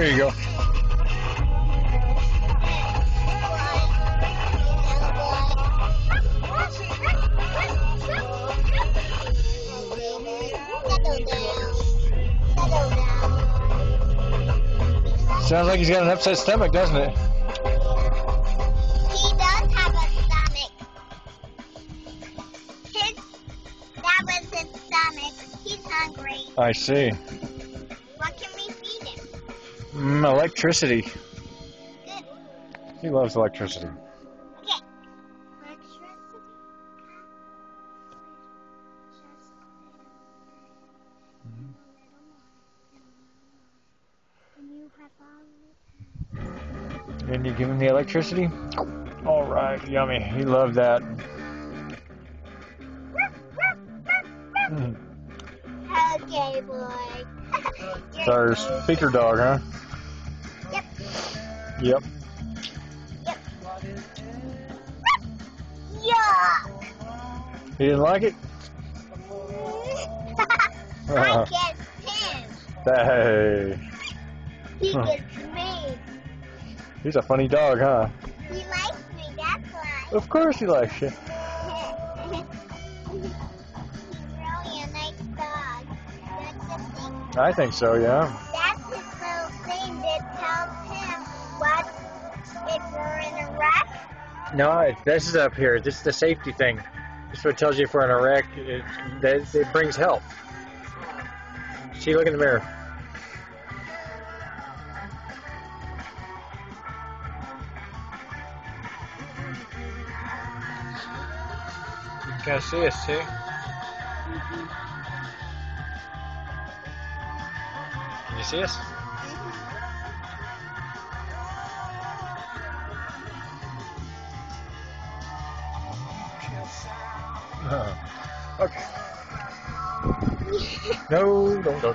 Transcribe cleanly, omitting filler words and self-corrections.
There you go. Sounds like he's got an upset stomach, doesn't it? He does have a stomach. That was his stomach. He's hungry. I see. What can we feed him? Electricity. Good. He loves electricity. Okay. Electricity. And you give him the electricity? All right, yummy. He loved that. Okay, boy. It's our speaker dog, huh? Yep. Yep. Yep. Yuck. He didn't like it? I get him. Hey. He gets me. He's a funny dog, huh? He likes me, that's why. Of course he likes you. He's really a nice dog. Don't you think? I think so, yeah. That's his little thing that tells him what if we're in a wreck. No, this is up here. This is the safety thing. This is what tells you if we're in a wreck. It brings help. See, look in the mirror. You can see us too. Can you see us? Okay. No, don't.